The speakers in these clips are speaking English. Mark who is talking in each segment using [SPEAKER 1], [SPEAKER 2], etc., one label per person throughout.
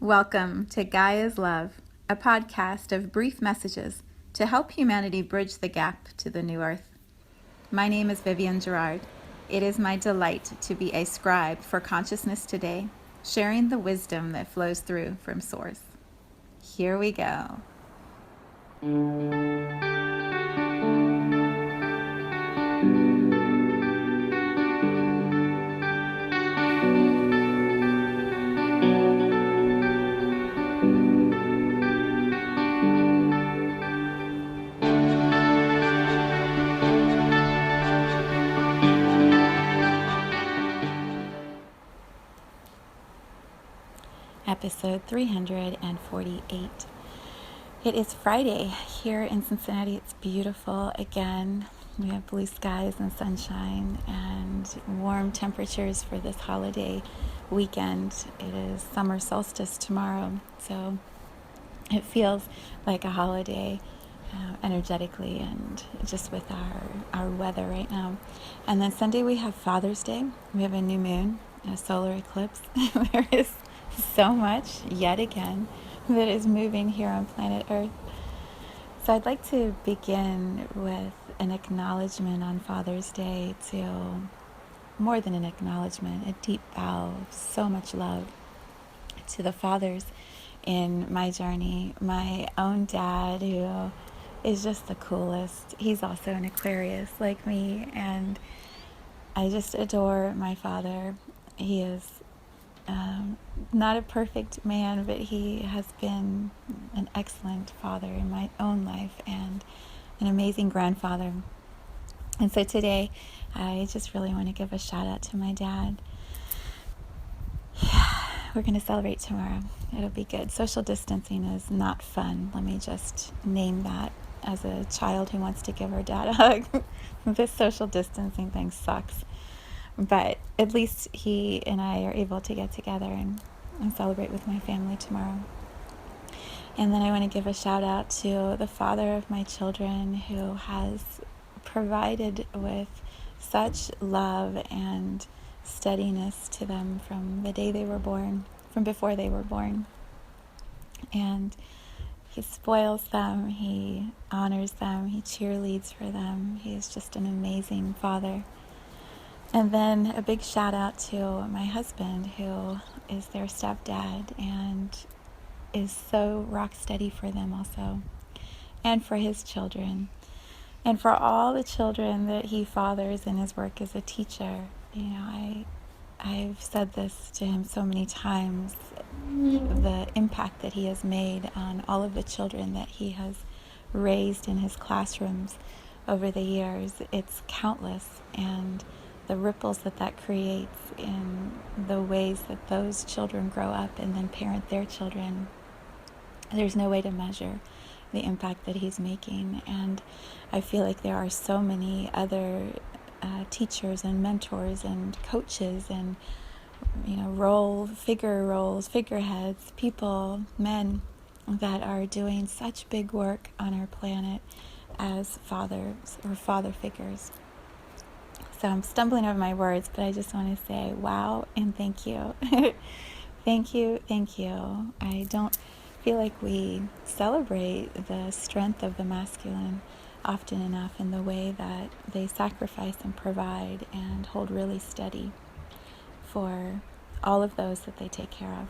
[SPEAKER 1] Welcome to Gaia's Love, a podcast of brief messages to help humanity bridge the gap to the new earth. My name is Vivienne Gerard. It is my delight to be a scribe for consciousness today, sharing the wisdom that flows through from Source. Here we go. Episode 348. It is Friday here in Cincinnati. It's beautiful again. We have blue skies and sunshine and warm temperatures for this holiday weekend. It is summer solstice tomorrow, so it feels like a holiday energetically and just with our weather right now. And then Sunday we have Father's Day. We have a new moon, a solar eclipse. There is so much, yet again, that is moving here on planet Earth. So I'd like to begin with an acknowledgement on Father's Day, to more than an acknowledgement, a deep bow of so much love to the fathers in my journey. My own dad, who is just the coolest. He's also an Aquarius like me, and I just adore my father. He is not a perfect man, but he has been an excellent father in my own life and an amazing grandfather. And so today, I just really want to give a shout out to my dad. We're going to celebrate tomorrow. It'll be good. Social distancing is not fun. Let me just name that. As a child who wants to give her dad a hug, this social distancing thing sucks. But at least he and I are able to get together and celebrate with my family tomorrow. And then I want to give a shout out to the father of my children, who has provided with such love and steadiness to them from the day they were born, from before they were born. And he spoils them, he honors them, he cheerleads for them. He's just an amazing father. And then a big shout out to my husband, who is their stepdad and is so rock steady for them also, and for his children, and for all the children that he fathers in his work as a teacher. You know, I've said this to him so many times, the impact that he has made on all of the children that he has raised in his classrooms over the years. It's countless, and the ripples that creates in the ways that those children grow up and then parent their children, there's no way to measure the impact that he's making. And I feel like there are so many other teachers and mentors and coaches and figureheads, people, men that are doing such big work on our planet as fathers or father figures. So I'm stumbling over my words, but I just want to say wow and thank you. Thank you. I don't feel like we celebrate the strength of the masculine often enough, in the way that they sacrifice and provide and hold really steady for all of those that they take care of.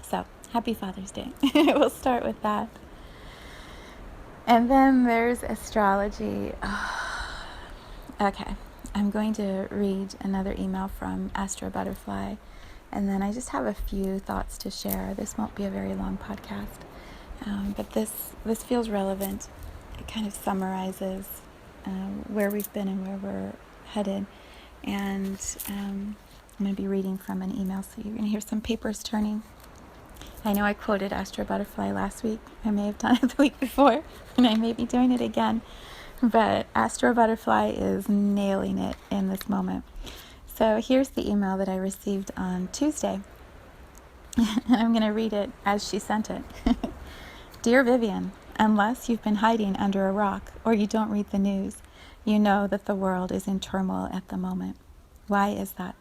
[SPEAKER 1] So, happy Father's Day. We'll start with that. And then there's astrology. Okay, I'm going to read another email from Astro Butterfly, and then I just have a few thoughts to share. This won't be a very long podcast, but this feels relevant. It kind of summarizes where we've been and where we're headed. And I'm going to be reading from an email, so you're going to hear some papers turning. I know I quoted Astro Butterfly last week. I may have done it the week before, and I may be doing it again. But Astro Butterfly is nailing it in this moment. So here's the email that I received on Tuesday. I'm going to read it as she sent it. Dear Vivienne, unless you've been hiding under a rock or you don't read the news, you know that the world is in turmoil at the moment. Why is that?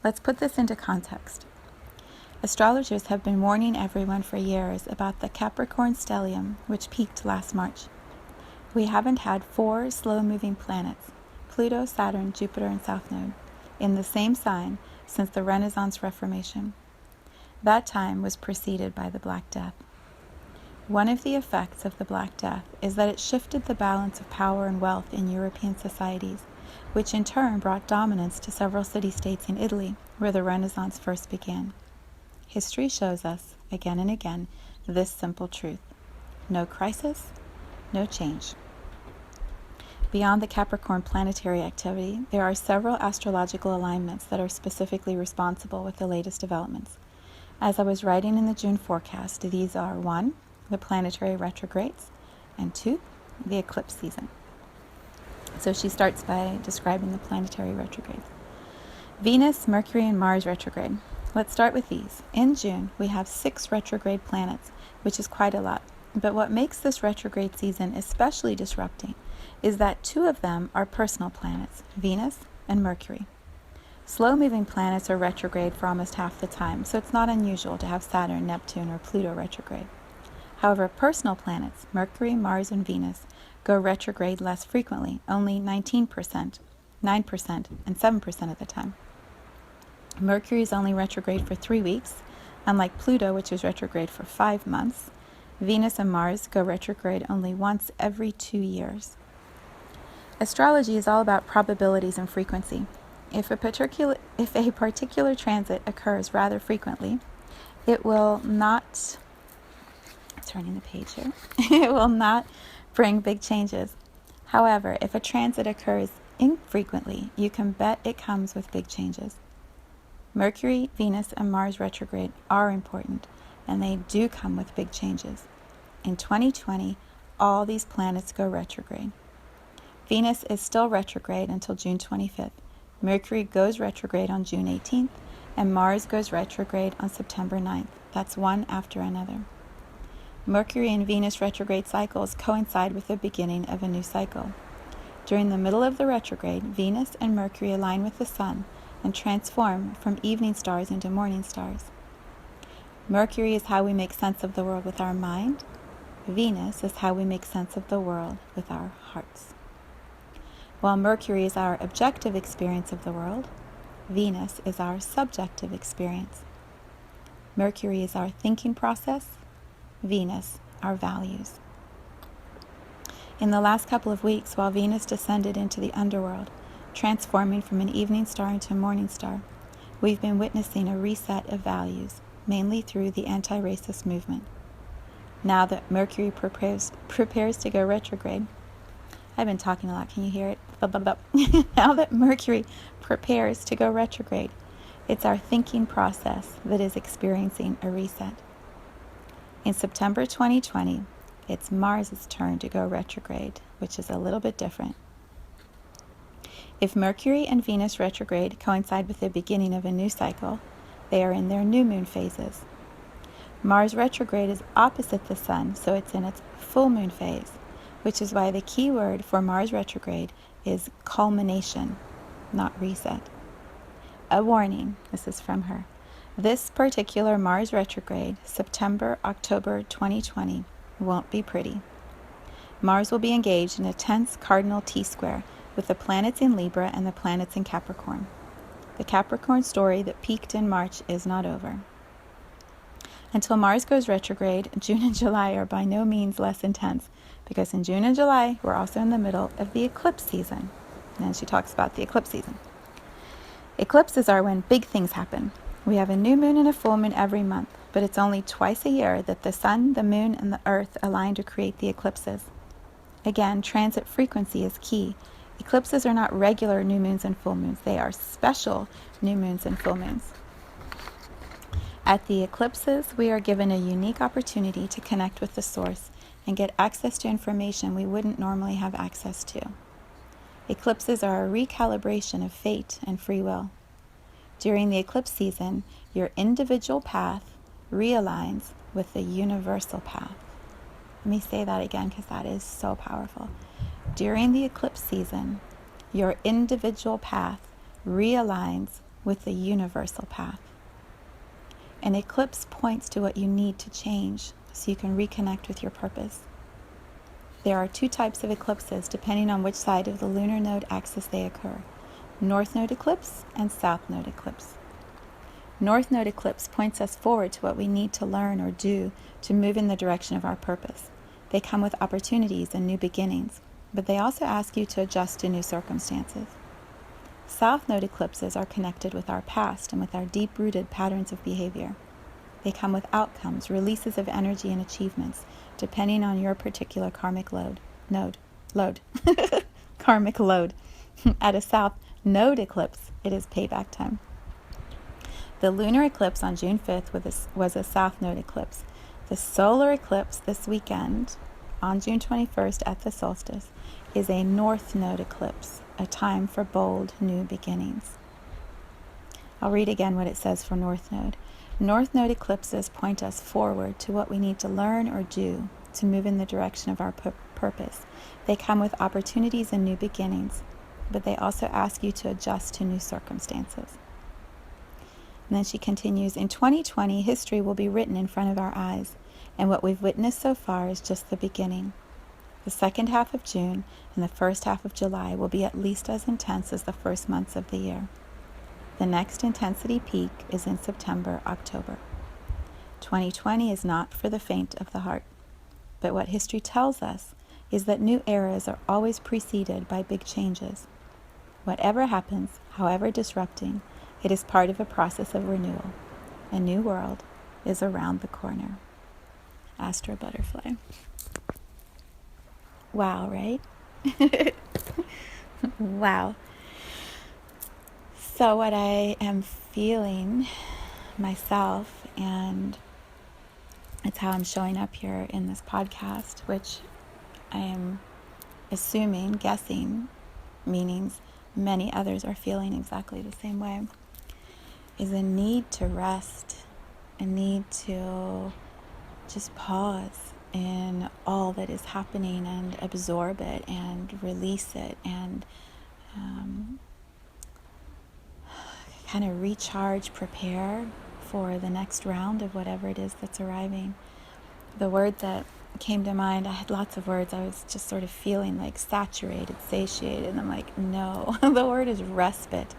[SPEAKER 1] Let's put this into context. Astrologers have been warning everyone for years about the Capricorn stellium, which peaked last March. We haven't had 4 slow-moving planets, Pluto, Saturn, Jupiter, and South Node, in the same sign since the Renaissance Reformation. That time was preceded by the Black Death. One of the effects of the Black Death is that it shifted the balance of power and wealth in European societies, which in turn brought dominance to several city-states in Italy, where the Renaissance first began. History shows us, again and again, this simple truth: no crisis, no change. Beyond the Capricorn planetary activity, there are several astrological alignments that are specifically responsible with the latest developments. As I was writing in the June forecast, these are 1, the planetary retrogrades, and 2, the eclipse season. So she starts by describing the planetary retrogrades. Venus, Mercury, and Mars retrograde. Let's start with these. In June, we have 6 retrograde planets, which is quite a lot. But what makes this retrograde season especially disrupting is that 2 of them are personal planets, Venus and Mercury. Slow-moving planets are retrograde for almost half the time, so it's not unusual to have Saturn, Neptune, or Pluto retrograde. However, personal planets, Mercury, Mars, and Venus, go retrograde less frequently, only 19%, 9%, and 7% of the time. Mercury is only retrograde for 3 weeks, unlike Pluto, which is retrograde for 5 months. Venus and Mars go retrograde only once every 2 years. Astrology is all about probabilities and frequency. If a particular transit occurs rather frequently, it will not, turning the page here, it will not bring big changes. However, if a transit occurs infrequently, you can bet it comes with big changes. Mercury, Venus, and Mars retrograde are important, and they do come with big changes. In 2020, all these planets go retrograde. Venus is still retrograde until June 25th. Mercury goes retrograde on June 18th, and Mars goes retrograde on September 9th. That's one after another. Mercury and Venus retrograde cycles coincide with the beginning of a new cycle. During the middle of the retrograde, Venus and Mercury align with the Sun and transform from evening stars into morning stars. Mercury is how we make sense of the world with our mind. Venus is how we make sense of the world with our hearts. While Mercury is our objective experience of the world, Venus is our subjective experience. Mercury is our thinking process, Venus, our values. In the last couple of weeks, while Venus descended into the underworld, transforming from an evening star into a morning star, we've been witnessing a reset of values, mainly through the anti-racist movement. Now that Mercury prepares to go retrograde, I've been talking a lot, can you hear it? Now that Mercury prepares to go retrograde, it's our thinking process that is experiencing a reset. In September 2020, it's Mars' turn to go retrograde, which is a little bit different. If Mercury and Venus retrograde coincide with the beginning of a new cycle, they are in their new moon phases. Mars retrograde is opposite the Sun, so it's in its full moon phase, which is why the key word for Mars retrograde is culmination, not reset. A warning, this is from her. This particular Mars retrograde, September-October 2020, won't be pretty. Mars will be engaged in a tense cardinal T-square with the planets in Libra and the planets in Capricorn. The Capricorn story that peaked in March is not over. Until Mars goes retrograde, June and July are by no means less intense, because in June and July, we're also in the middle of the eclipse season. And then she talks about the eclipse season. Eclipses are when big things happen. We have a new moon and a full moon every month, but it's only twice a year that the Sun, the Moon, and the Earth align to create the eclipses. Again, transit frequency is key. Eclipses are not regular new moons and full moons. They are special new moons and full moons. At the eclipses, we are given a unique opportunity to connect with the source and get access to information we wouldn't normally have access to. Eclipses are a recalibration of fate and free will. During the eclipse season, your individual path realigns with the universal path. Let me say that again because that is so powerful. During the eclipse season, your individual path realigns with the universal path. An eclipse points to what you need to change so you can reconnect with your purpose. There are 2 types of eclipses depending on which side of the lunar node axis they occur: North Node eclipse and South Node eclipse. North Node eclipse points us forward to what we need to learn or do to move in the direction of our purpose. They come with opportunities and new beginnings, but they also ask you to adjust to new circumstances. South Node eclipses are connected with our past and with our deep-rooted patterns of behavior. They come with outcomes, releases of energy and achievements, depending on your particular karmic load. Karmic load. At a South Node eclipse, it is payback time. The lunar eclipse on June 5th was a South Node eclipse. The solar eclipse this weekend, on June 21st at the solstice, is a North Node eclipse, a time for bold new beginnings. I'll read again what it says for North Node. North Node eclipses point us forward to what we need to learn or do to move in the direction of our purpose. They come with opportunities and new beginnings, but they also ask you to adjust to new circumstances. And then she continues, in 2020, history will be written in front of our eyes, and what we've witnessed so far is just the beginning. The second half of June and the first half of July will be at least as intense as the first months of the year. The next intensity peak is in September, October. 2020 is not for the faint of the heart, but what history tells us is that new eras are always preceded by big changes. Whatever happens, however disrupting, it is part of a process of renewal. A new world is around the corner. Astro Butterfly. Wow, right? Wow. So what I am feeling myself, and it's how I'm showing up here in this podcast, which I am guessing, meanings many others are feeling exactly the same way, is a need to rest, a need to just pause in all that is happening and absorb it and release it and kind of recharge, prepare for the next round of whatever it is that's arriving. The word that came to mind, I had lots of words, I was just sort of feeling like saturated, satiated, and I'm like, no. The word is respite.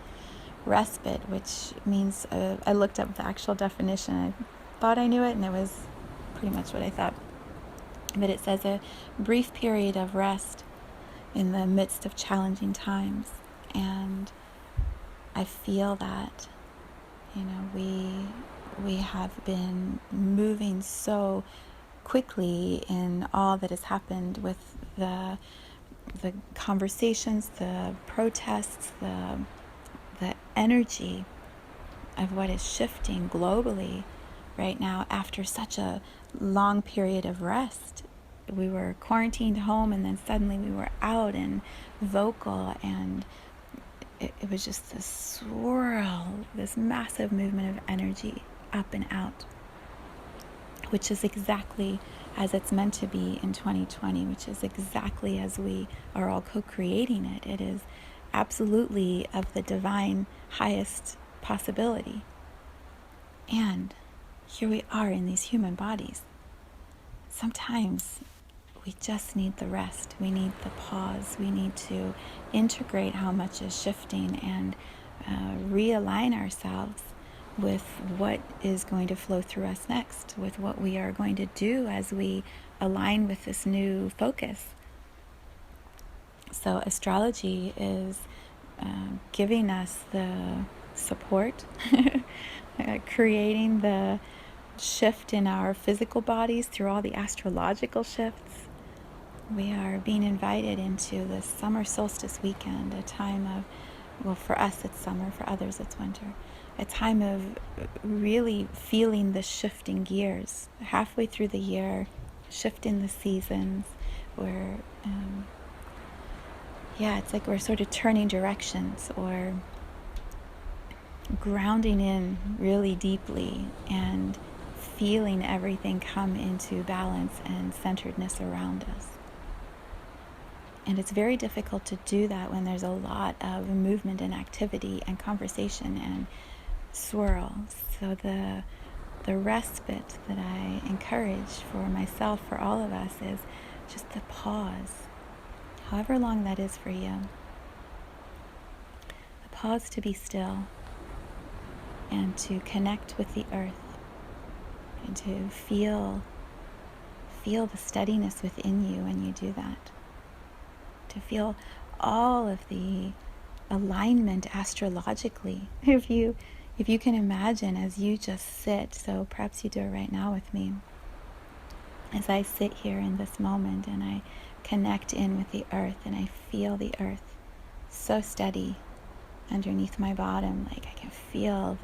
[SPEAKER 1] Respite, which means, I looked up the actual definition. I thought I knew it, and it was pretty much what I thought. But it says a brief period of rest in the midst of challenging times. And I feel that, we have been moving so quickly in all that has happened with the conversations, the protests, the energy of what is shifting globally right now after such a long period of rest. We were quarantined home, and then suddenly we were out and vocal, and it was just this swirl, this massive movement of energy up and out, which is exactly as it's meant to be in 2020, which is exactly as we are all co-creating it. It is absolutely of the divine highest possibility. And here we are in these human bodies. Sometimes we just need the rest. We need the pause. We need to integrate how much is shifting and realign ourselves with what is going to flow through us next, with what we are going to do as we align with this new focus. So astrology is giving us the support, creating the shift in our physical bodies through all the astrological shifts. We are being invited into the summer solstice weekend, a time of, well, for us it's summer, for others it's winter, a time of really feeling the shifting gears. Halfway through the year, shifting the seasons, where it's like we're sort of turning directions or grounding in really deeply and feeling everything come into balance and centeredness around us. And it's very difficult to do that when there's a lot of movement and activity and conversation and swirl. So the the respite that I encourage for myself, for all of us, is just the pause, however long that is for you. The pause to be still and to connect with the earth and to feel the steadiness within you when you do that. To feel all of the alignment astrologically. If you can imagine as you just sit, so perhaps you do it right now with me, as I sit here in this moment and I connect in with the earth and I feel the earth so steady underneath my bottom, like I can feel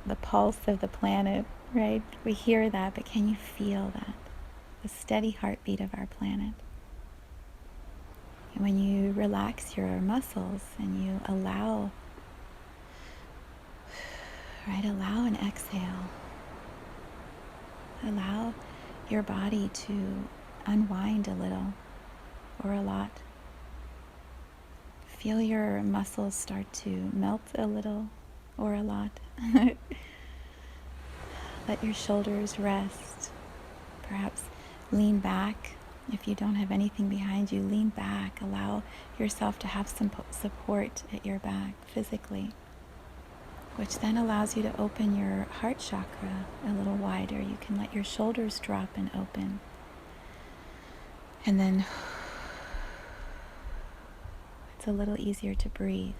[SPEAKER 1] the pulse of the planet, right? We hear that, but can you feel that? The steady heartbeat of our planet. And when you relax your muscles and you allow an exhale, allow your body to unwind a little or a lot. Feel your muscles start to melt a little or a lot. Let your shoulders rest. Perhaps lean back. If you don't have anything behind you, lean back. Allow yourself to have some support at your back physically, which then allows you to open your heart chakra a little wider. You can let your shoulders drop and open. And then it's a little easier to breathe.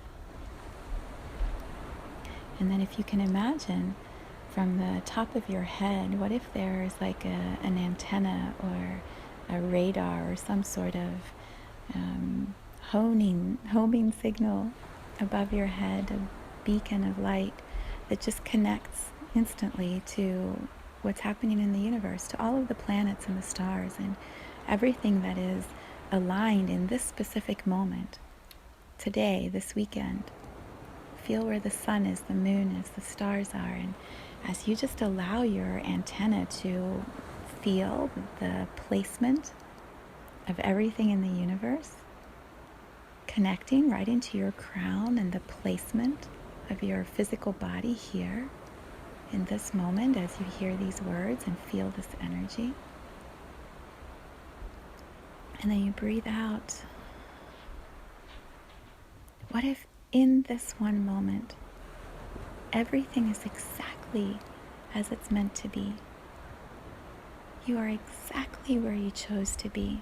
[SPEAKER 1] And then if you can imagine from the top of your head, what if there's like an antenna or a radar or some sort of homing signal above your head, a beacon of light that just connects instantly to what's happening in the universe, to all of the planets and the stars and everything that is aligned in this specific moment, today, this weekend. Feel where the sun is, the moon is, the stars are, and as you just allow your antenna to feel the placement of everything in the universe, connecting right into your crown and the placement of your physical body here in this moment as you hear these words and feel this energy. And then you breathe out. What if in this one moment, everything is exactly as it's meant to be? You are exactly where you chose to be,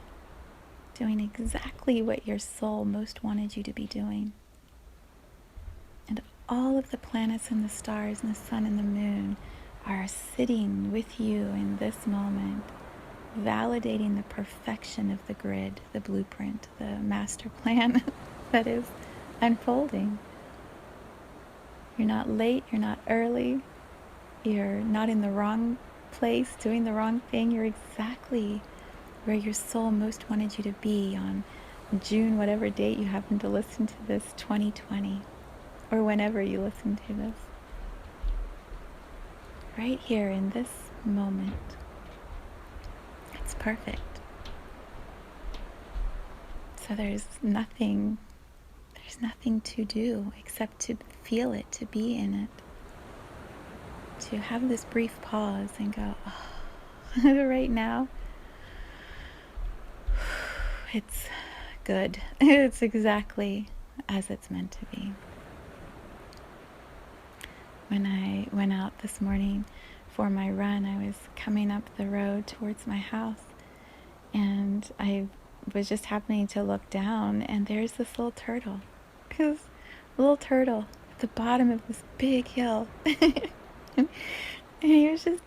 [SPEAKER 1] doing exactly what your soul most wanted you to be doing. And all of the planets and the stars and the sun and the moon are sitting with you in this moment, validating the perfection of the grid, the blueprint, the master plan that is unfolding. You're not late, you're not early, you're not in the wrong place, doing the wrong thing. You're exactly where your soul most wanted you to be on June, whatever date you happen to listen to this, 2020, or whenever you listen to this. Right here in this moment. It's perfect. So there's nothing to do except to feel it, to be in it. To have this brief pause and go, oh, right now, it's good. It's exactly as it's meant to be. When I went out this morning for my run, I was coming up the road towards my house, and I was just happening to look down, and there's this little turtle. This little turtle at the bottom of this big hill. And he was just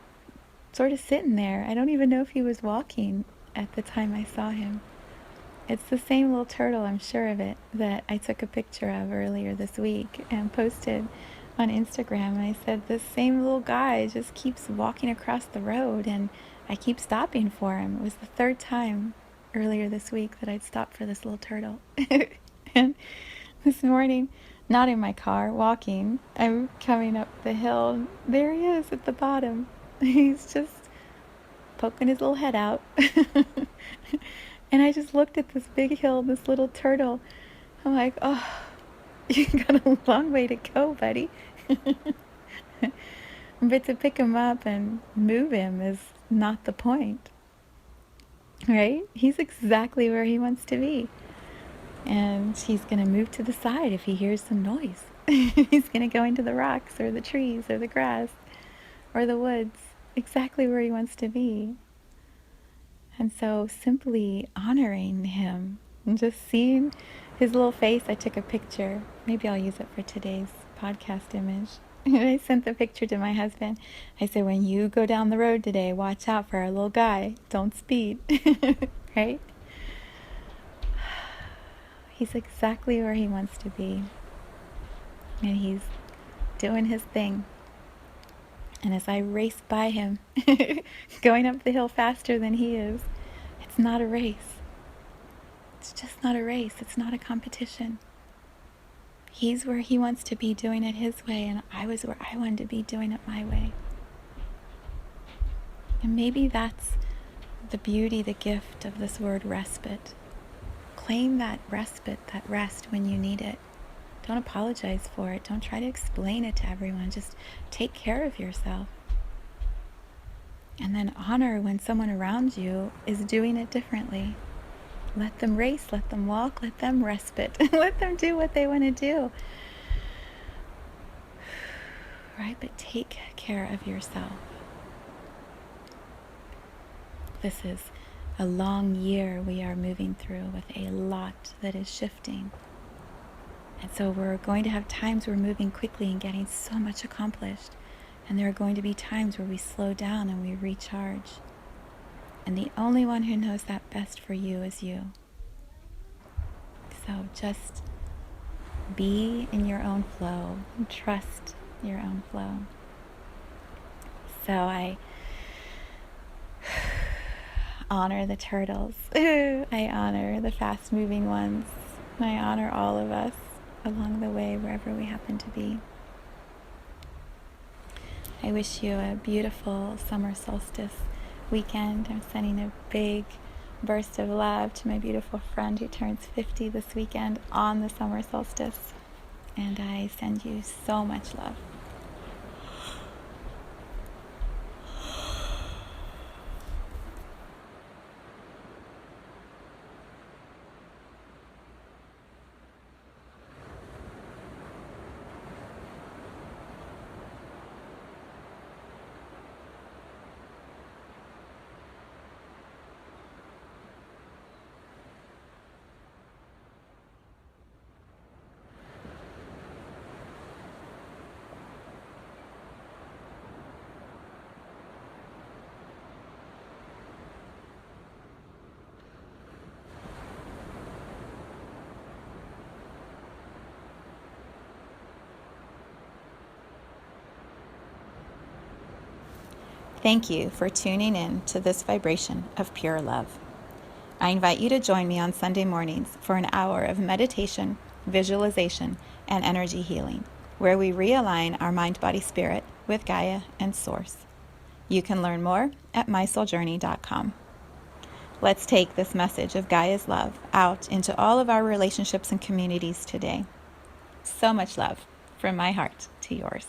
[SPEAKER 1] sort of sitting there. I don't even know if he was walking at the time I saw him. It's the same little turtle, I'm sure of it, that I took a picture of earlier this week and posted on Instagram. And I said, this same little guy just keeps walking across the road, and I keep stopping for him. It was the third time earlier this week that I'd stopped for this little turtle. And this morning, not in my car, walking, I'm coming up the hill, and there he is at the bottom. He's just poking his little head out. And I just looked at this big hill, this little turtle. I'm like, oh, you got a long way to go, buddy. But to pick him up and move him is not the point, right? He's exactly where he wants to be. And he's going to move to the side if he hears some noise. He's going to go into the rocks or the trees or the grass or the woods, exactly where he wants to be. And so simply honoring him and just seeing his little face. I took a picture. Maybe I'll use it for today's podcast image. I sent the picture to my husband. I said, when you go down the road today, watch out for our little guy. Don't speed. Right? He's exactly where he wants to be. And he's doing his thing. And as I race by him, going up the hill faster than he is, it's not a race. It's just not a race. It's not a competition. He's where he wants to be, doing it his way, and I was where I wanted to be, doing it my way. And maybe that's the beauty, the gift of this word respite. Claim that respite, that rest when you need it. Don't apologize for it. Don't try to explain it to everyone. Just take care of yourself. And then honor when someone around you is doing it differently. Let them race, let them walk, let them respite. Let them do what they want to do. Right? But take care of yourself. This is a long year we are moving through with a lot that is shifting. And so we're going to have times we're moving quickly and getting so much accomplished. And there are going to be times where we slow down and we recharge. And the only one who knows that best for you is you. So just be in your own flow and trust your own flow. So I honor the turtles. I honor the fast-moving ones. I honor all of us along the way, wherever we happen to be. I wish you a beautiful summer solstice weekend. I'm sending a big burst of love to my beautiful friend who turns 50 this weekend on the summer solstice. And I send you so much love. Thank you for tuning in to this vibration of pure love. I invite you to join me on Sunday mornings for an hour of meditation, visualization, and energy healing, where we realign our mind, body, spirit with Gaia and Source. You can learn more at mysouljourney.com. Let's take this message of Gaia's love out into all of our relationships and communities today. So much love from my heart to yours.